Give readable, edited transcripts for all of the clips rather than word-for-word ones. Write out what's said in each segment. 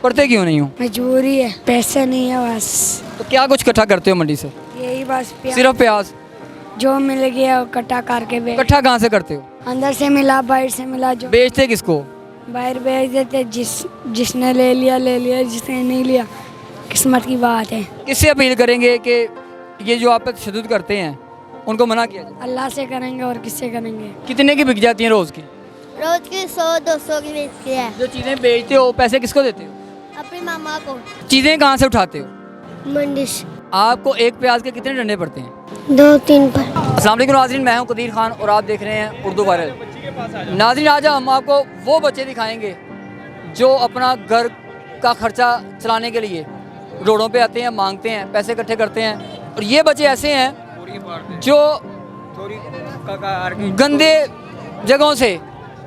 पढ़ते क्यों नहीं हो? मजबूरी है, पैसे नहीं है बस। तो क्या कुछ इकट्ठा करते हो मंडी से? यही बस सिर्फ प्याज? जो मिल गया वो इकट्ठा करके इकट्ठा कहाँ से करते हो? अंदर से मिला बाहर से मिला, जो बेचते किसको? बाहर बेच देते। जिसने ले लिया ले लिया, जिसने नहीं लिया किस्मत की बात है। किससे अपील करेंगे कि ये जो आप पे तशद्दुद करते हैं उनको मना किया जाए? अल्लाह से करेंगे और किससे करेंगे। कितने की बिक जाती हैं रोज़ की? रोज की 100-200 की बेचती है। जो चीज़ें बेचते हो पैसे किसको देते हो? अपनी मामा को। चीज़ें कहाँ से उठाते हो? मंडी से। आपको एक प्याज के कितने डंडे पड़ते हैं? 2-3 पर। अस्सलाम वालेकुम नाज़रीन, मैं हूं कदीर खान और आप देख रहे हैं उर्दू वायरल। नाज़रीन, आज हम आपको वो बच्चे दिखाएंगे जो अपना घर का खर्चा चलाने के लिए रोडों पे आते हैं, मांगते हैं, पैसे इकट्ठे करते हैं। और ये बच्चे ऐसे हैं जो गंदे जगहों से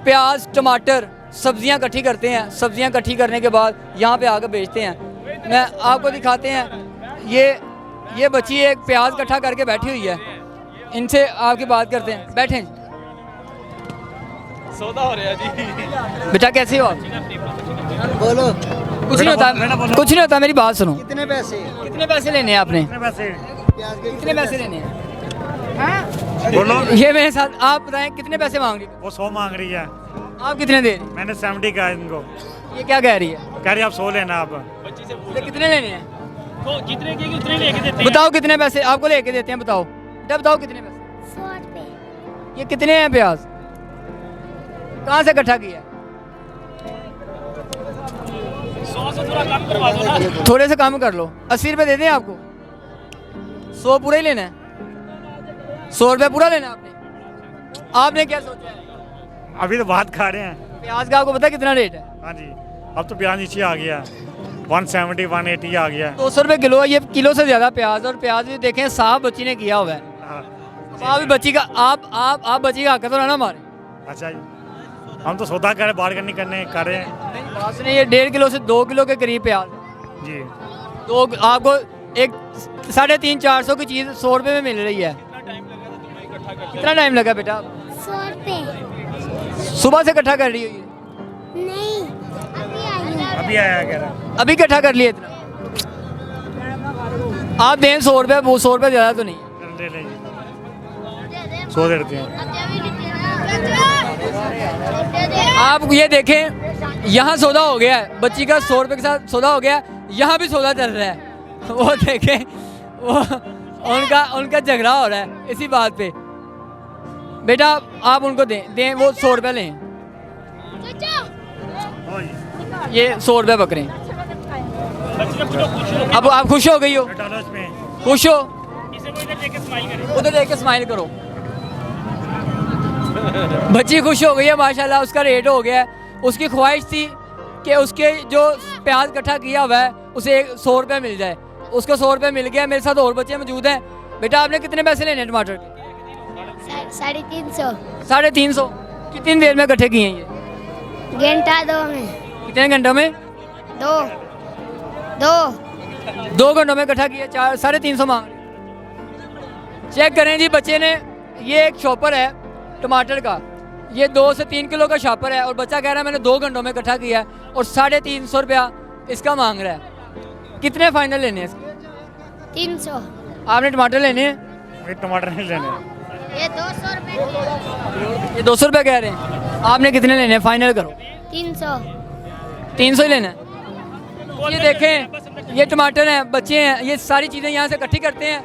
प्याज, टमाटर, सब्जियां इकट्ठी करते हैं। सब्जियां इकट्ठी करने के बाद यहाँ पे आकर बेचते हैं। मैं आपको दिखाते हैं, ये बच्ची एक प्याज इकट्ठा करके बैठी हुई है। इनसे आपकी बात करते हैं, बैठें। सौदा हो रहा जी। बेटा कैसे हो आप? बोलो। कुछ नहीं होता, कुछ नहीं होता, मेरी बात सुनो। कितने पैसे? कितने पैसे लेने हैं आपने? कितने पैसे? प्याज के कितने पैसे लेने हैं? बोलो। ये मेरे साथ, आप बताएं कितने पैसे मांग रही है? वो 100 मांग रही है, आप कितने दे रही हैं? मैंने 70 कहा इनको। ये क्या कह रही है? कह रही आप 100 लेना आप। ये कितने लेने हैं? तो जितने के उतने लेके देते हैं। बताओ कितने पैसे आपको लेके देते हैं, बताओ बेटा, बताओ कितने पैसे? 100 रुपए। ये कितने हैं प्याज? कहाँ से इकट्ठा किया? 100 से थोड़ा कम करवा दो ना। थोड़े से कम कर लो। 80 रुपये दे दें आपको? 100 पूरा ही लेना है? 100 रुपये पूरा लेना है आपने? आपने क्या सोचा है? अभी तो बात खा रहे हैं। प्याज का आपको पता है कितना रेट है? हाँ जी, अब तो प्याज नीचे आ गया, 170 180 आ गया। 200 रुपये किलो है। ये किलो से ज़्यादा प्याज, और प्याज भी देखें साफ बच्ची ने किया हुआ है। हाँ। आप भी बच्ची का आप बच्ची का हक तो ना मारे। अच्छा जी, हम तो सौदा कर रहे, बार्गेनिंग करने कर रहे हैं। नहीं, बात सुनिए, ये 1.5 किलो से 2 किलो के करीब प्याज है। जी। तो आपको एक 350-400 की चीज़ 100 रुपये में मिल रही है। कितना टाइम लगा बेटा? 100 रुपए। सुबह से इकट्ठा कर रही हो ये? नहीं, अभी आई हूँ। अभी आया कह रहा। अभी इकट्ठा कर लिए इतना? आप दें 100 रुपये, वो 100 रुपये ज़्यादा तो नहीं है। ले ले 100 दे देते हैं। आप ये देखें, यहाँ सौदा हो गया है, बच्ची का 100 रुपये के साथ सौदा हो गया, यहाँ भी सौदा चल रहा है। वो देखें, वो उनका झगड़ा हो रहा है इसी बात पे। बेटा आप उनको दें वो 100 रुपये लें। हाँ जी। ये 100 रुपये बकरे। अब आप खुश हो गई हो? डालो इसमें। खुश हो? इसे को इधर देके स्माइल करें। उधर देख के स्माइल करो। बच्ची खुश हो गई है माशाल्लाह, उसका रेट हो गया है। उसकी ख्वाहिश थी कि उसके जो प्याज इकट्ठा किया हुआ है उसे 100 रुपये मिल जाए। उसको 100 रुपये मिल गया। मेरे साथ और बच्चे मौजूद हैं। बेटा आपने कितने पैसे लेने हैं टमाटर के? 350। 350। कितनी देर में इकट्ठे किए हैं ये? घंटा 2 में। कितने घंटों में? 2 घंटों में इकट्ठा किया। 350 मांग रहे। चेक करें जी बच्चे ने, ये एक शॉपर है टमाटर का, ये 2 से 3 किलो का शॉपर है, और बच्चा कह रहा है मैंने 2 घंटों में इकट्ठा किया है और 350 रुपया इसका मांग रहा है। कितने फाइनल लेने हैं इसके? 300। आपने टमाटर लेने हैं? ये टमाटर नहीं लेने। ये 200 रुपए। ये 200 रुपये कह रहे हैं। आपने कितने लेने हैं? फाइनल करो। 300। 300 ही लेना है। ये देखें, ये टमाटर हैं, बच्चे हैं, ये सारी चीज़ें यहाँ से इकट्ठी करते हैं।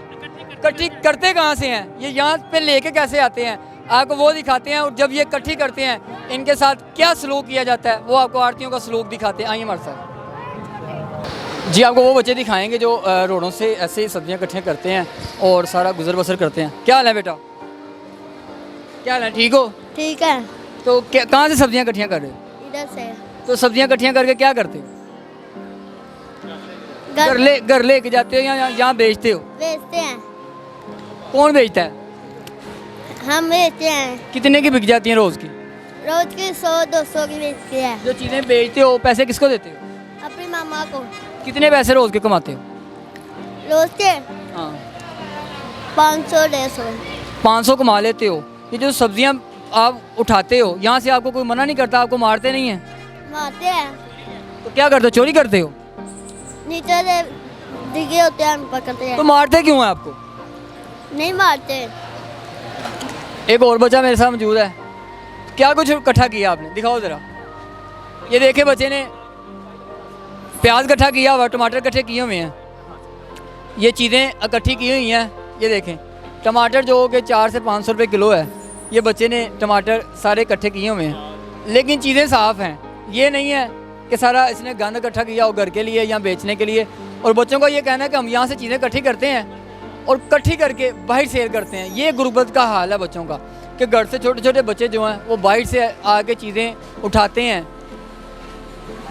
इकट्ठी करते कहाँ से हैं? ये यहाँ पे लेके कैसे आते हैं आपको वो दिखाते हैं। और जब ये इकट्ठी करते हैं इनके साथ क्या सलूक किया जाता है वो आपको आड़तियों का सलूक दिखाते हैं। आइए हमारे साथ जी, आपको वो बच्चे दिखाएंगे जो रोडों से ऐसे ही सब्जियाँ इकट्ठे करते हैं और सारा गुजर बसर करते हैं। क्या हाल है बेटा? क्या हाल है? ठीक हो? ठीक है। तो कहाँ से सब्जियाँ इकट्ठियाँ कर रहे हो? इधर से। तो सब्जियाँ इकट्ठियाँ करके क्या करते हो? घर लेके जाते हो या यहाँ बेचते हो? बेचते हैं। कौन बेचता है? हम बेचते हैं। कितने की बिक जाती हैं रोज़ की? रोज की 100-200 की बेचते हैं। जो चीज़ें बेचते हो पैसे किसको देते हो? अपनी मामा को। कितने पैसे रोज़ के कमाते हो? रोज के हाँ, 500-150। 500 कमा लेते हो। ये जो सब्जियां आप उठाते हो यहाँ से आपको कोई मना नहीं करता? आपको मारते नहीं हैं? मारते हैं। तो क्या करते हो, चोरी करते हो? नीचे से दिखे होते हैं हम पकड़ते हैं। तो मारते क्यों हैं आपको? नहीं मारते। एक और बच्चा मेरे साथ मौजूद है। क्या कुछ इकट्ठा किया आपने, दिखाओ ज़रा। ये देखे बच्चे ने प्याज इकट्ठा किया हुआ, टमाटर इकट्ठे किए हुए हैं, ये चीज़ें इकट्ठी की हुई हैं। ये देखें टमाटर जो कि 400 से 500 रुपये किलो है, ये बच्चे ने टमाटर सारे इकट्ठे किए हुए हैं, लेकिन चीज़ें साफ़ हैं। ये नहीं है कि सारा इसने गंद इकट्ठा किया हो घर के लिए या बेचने के लिए। और बच्चों का ये कहना है कि हम यहाँ से चीज़ें इकट्ठी करते हैं और इकट्ठी करके बाहर सेल करते हैं। ये गुर्बत का हाल है बच्चों का, कि घर से छोटे छोटे बच्चे जो हैं वो बाहर से आके चीज़ें उठाते हैं,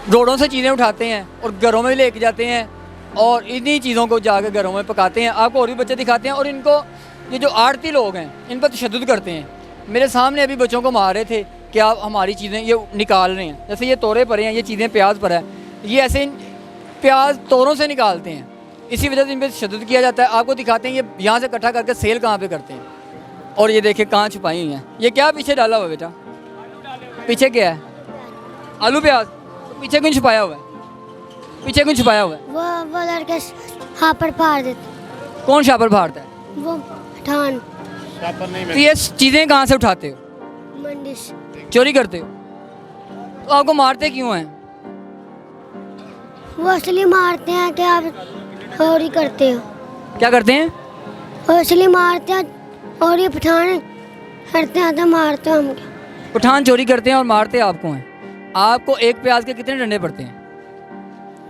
रोडों से चीज़ें उठाते हैं और घरों में लेके जाते हैं और इन्हीं चीज़ों को जाके घरों में पकाते हैं। आपको और भी बच्चे दिखाते हैं। और इनको ये जो आड़ती लोग हैं इन पर तशद्दुद करते हैं। मेरे सामने अभी बच्चों को मार रहे थे कि आप हमारी चीज़ें ये निकाल रहे हैं, जैसे ये तोरे पर हैं, ये चीज़ें प्याज पर है, ये ऐसे प्याज तोरों से निकालते हैं, इसी वजह से इन पर तशद्दुद किया जाता है। आपको दिखाते हैं ये यहाँ से इकट्ठा करके सेल कहाँ पे करते हैं। और ये देखिए कहाँ छुपाई हुई हैं। ये क्या पीछे डाला हुआ है बेटा, पीछे क्या है? आलू प्याज। तो पीछे क्यों छुपाया हुआ है, पीछे क्यों छुपाया हुआ है? वो लड़के हाँ पर फाड़ देते। कौन शापर फाड़ता है? वो ठान तो ये चीज़ें कहाँ से उठाते हो, मंडी से। चोरी करते हो? तो आपको मारते क्यों हैं? वो असली मारते हैं कि आप चोरी करते हो। क्या करते हैं? वो असली मारते हैं और ये पठान करते हैं तो मारते हैं हम। पठान चोरी करते हैं और मारते आपको हैं। आपको एक प्याज के कितने डंडे पड़ते हैं?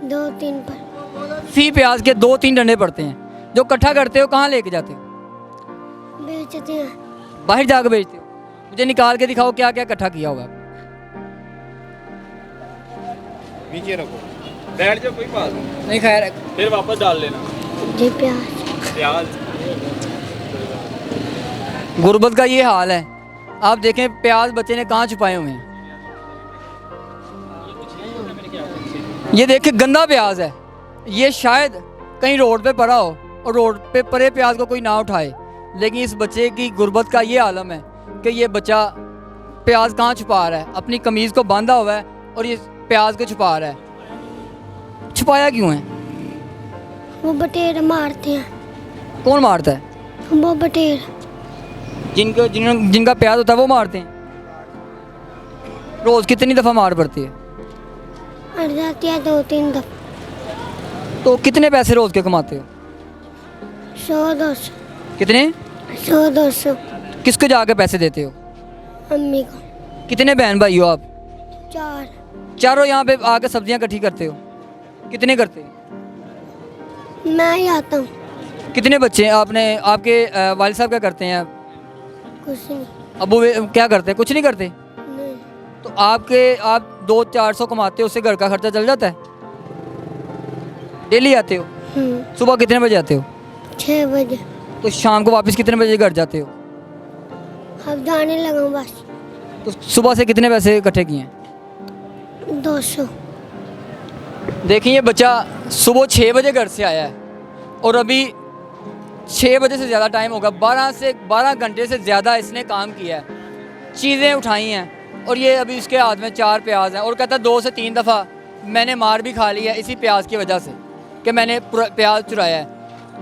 2-3 पर फी प्याज के 2-3 डंडे पड़ते हैं। जो इकट्ठा करते हो कहाँ लेके जाते हो? बेचते हैं। बाहर जाकर बेचते हो? मुझे निकाल के दिखाओ क्या क्या इकट्ठा किया होगा। नीचे रखो। बैठ जाओ, कोई बात नहीं, नहीं खैर, फिर वापस डाल लेना जी प्याज। प्याज। गुर्बत का ये हाल है। आप देखें प्याज बच्चे ने कहाँ छुपाए हुए हैं। ये देखें गंदा प्याज है, ये शायद कहीं रोड पे पड़ा हो और रोड पे पड़े प्याज को कोई ना उठाए, लेकिन इस बच्चे की गुर्बत का ये आलम है कि ये बच्चा प्याज कहाँ छुपा रहा है, अपनी कमीज़ को बांधा हुआ है और ये प्याज को छुपा रहा है। छुपाया क्यों है? वो बटेर मारते हैं। कौन मारता है? वो बटेर जिनका प्याज होता है वो मारते हैं। रोज़ कितनी दफ़ा मार पड़ती है? अड़ जाती है 2-3 दफा। तो कितने पैसे रोज़ के कमाते हो? 100-200। कितने? 100-200। किसको जाके पैसे देते हो? अम्मी को। कितने बहन भाई हो आप? 4। चारों यहाँ पे आके सब्जियाँ इकट्ठी करते हो? कितने करते हो? मैं ही आता हूँ। कितने बच्चे हैं आपने? आपके वालिद साहब क्या करते हैं? कुछ नहीं। अबू क्या करते हैं? कुछ नहीं करते। नहीं। तो आप 200-400 कमाते हो, उससे घर का खर्चा चल जाता है? डेली आते हो? सुबह कितने बजे आते हो? 6 बजे। तो शाम को वापस कितने बजे घर जाते हो? अब जाने लगा हूँ बस। तो सुबह से कितने पैसे इकट्ठे किए हैं? 200। देखिए ये बच्चा सुबह 6 बजे घर से आया है और अभी 6 बजे से ज़्यादा टाइम होगा, 12 घंटे से ज़्यादा इसने काम किया है, चीज़ें उठाई हैं। और ये अभी उसके हाथ में 4 प्याज हैं और कहता है 2 से 3 दफ़ा मैंने मार भी खा ली है इसी प्याज की वजह से कि मैंने प्याज चुराया है।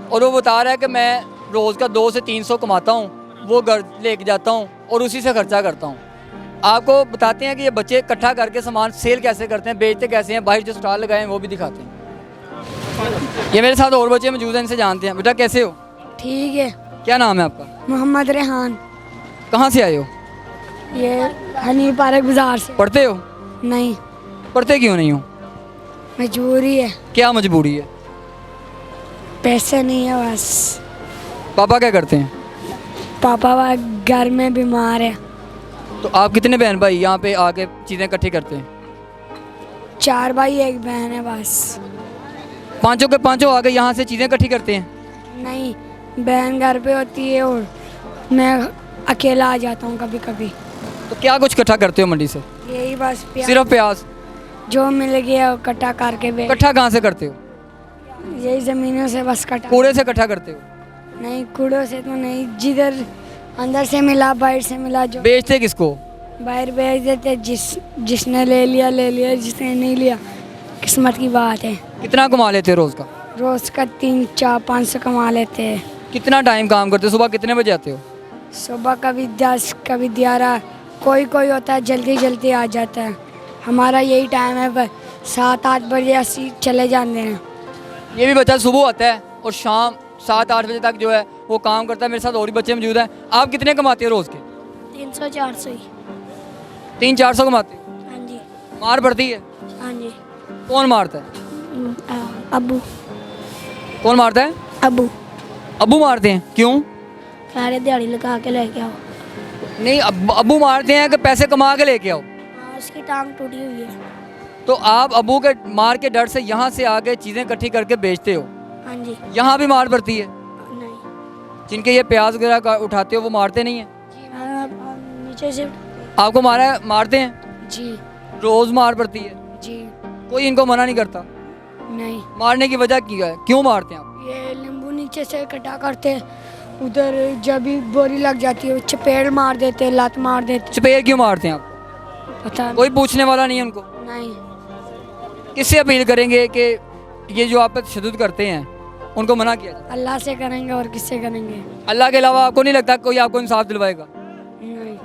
और वो बता रहा है कि मैं रोज़ का 200 से 300 कमाता हूँ, वो घर लेके जाता हूँ और उसी से खर्चा करता हूँ। आपको बताते हैं कि ये बच्चे इकट्ठा करके सामान सेल कैसे करते हैं, बेचते कैसे हैं, बाहर जो स्टॉल लगाए हैं वो भी दिखाते हैं। ये मेरे साथ और बच्चे मौजूद हैं, इनसे जानते हैं। बेटा कैसे हो? ठीक है। क्या नाम है आपका? मोहम्मद रेहान। कहाँ से आए हो? ये हनी पार्क बाजार से। पढ़ते हो? नहीं, पढ़ते क्यों नहीं हो? मजबूरी है, क्या मजबूरी है? पैसे नहीं है बस। पापा क्या करते हैं? पापा घर में बीमार है। तो आप कितने बहन भाई यहाँ पे आके चीज़ें इकट्ठी करते हैं? 4 भाई 1 बहन है बस। पांचों के पांचों आके यहाँ से चीज़ें इकट्ठी करते हैं? नहीं, बहन घर पे होती है और मैं अकेला आ जाता हूँ कभी कभी। तो क्या कुछ इकट्ठा करते हो मंडी से? यही बस प्याज सिर्फ प्याज? जो मिल गया वो इकट्ठा करके बेच। इकट्ठा कहाँ से करते हो? यही ज़मीनों से बस कटा। कूड़े से इकट्ठा करते हो? नहीं, कूड़ों से तो नहीं, जिधर अंदर से मिला बाहर से मिला जो बेचते किसको? बाहर बेच देते। जिसने ले लिया, जिसने नहीं लिया किस्मत की बात है। कितना कमा लेते हो रोज़ का? रोज़ का 300-400-500 कमा लेते हैं। कितना टाइम काम करते हो? सुबह कितने बजे आते हो? सुबह कभी 10 कभी 11, कोई कोई होता है जल्दी जल्दी आ जाता है। हमारा यही टाइम है, बस 7-8 बजे ऐसे चले जाते हैं। ये भी बच्चा सुबह आता है और शाम 7-8 बजे तक जो है वो काम करता है। मेरे साथ और भी बच्चे मौजूद हैं। आप कितने कमाते हो रोज़ के? 300-400 ही। 300-400 कमाते हो? हाँ जी, मार पड़ती है? हाँ जी। कौन मारता है? अबू कौन मारता है? अबू अब्बू मारते हैं? क्यों? सारे दिहाड़ी लगा के लेके आओ। नहीं, अब्बू मारते हैं कि पैसे कमा के लेके आओ? हाँ, उसकी टांग टूटी हुई है। तो आप अब्बू के मार के डर से यहाँ से आके चीज़ें इकट्ठी करके बेचते हो, हाँ जी। यहाँ भी मार पड़ती है? नहीं जिनके ये प्याज वगैरह उठाते हो वो मारते नहीं हैं? जी, हाँ, नीचे से आपको मारा है? मारते हैं? जी रोज़ मार पड़ती है? जी। कोई इनको मना नहीं करता? नहीं, मारने की वजह क्या है? क्यों मारते हैं आप? ये नींबू नीचे से इकट्ठा करते हैं, उधर जब भी बोरी लग जाती है चपेड़ मार देते, लात मार देते। चपेड़ क्यों मारते हैं आप? पता कोई पूछने वाला नहीं है उनको? नहीं। किससे अपील करेंगे कि ये जो आप पे तशद्दुद करते हैं उनको मना किया जाए? अल्लाह से करेंगे और किससे करेंगे? अल्लाह के अलावा आपको नहीं लगता कोई आपको इंसाफ दिलवाएगा? नहीं।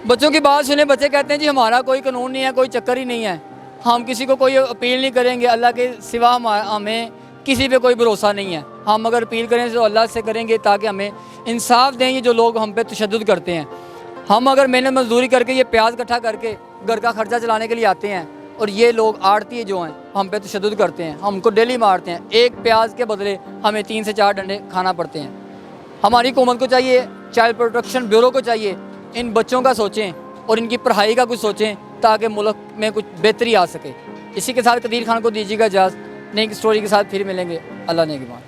बच्चों की बात सुने, बच्चे कहते हैं जी हमारा कोई कानून नहीं है, कोई चक्कर ही नहीं है, हम किसी को कोई अपील नहीं करेंगे, अल्लाह के सिवा हमें किसी पे कोई भरोसा नहीं है। हम अगर अपील करें तो अल्लाह से करेंगे ताकि हमें इंसाफ दें ये जो लोग हम पे तशद्दुद करते हैं। हम अगर मेहनत मजदूरी करके ये प्याज इकट्ठा करके घर का खर्चा चलाने के लिए आते हैं और ये लोग आड़ती जो हैं हम पे तशद्दुद करते हैं, हमको डेली मारते हैं, एक प्याज के बदले हमें 3 से 4 डंडे खाना पड़ते हैं। हमारी हुकूमत को चाहिए, चाइल्ड प्रोटेक्शन ब्यूरो को चाहिए, इन बच्चों का सोचें और इनकी पढ़ाई का कुछ सोचें ताकि मुल्क में कुछ बेहतरी आ सके। इसी के साथ कदीर खान को दीजिएगा इजाज़त। नई स्टोरी के साथ फिर मिलेंगे। अल्लाह ने की बात।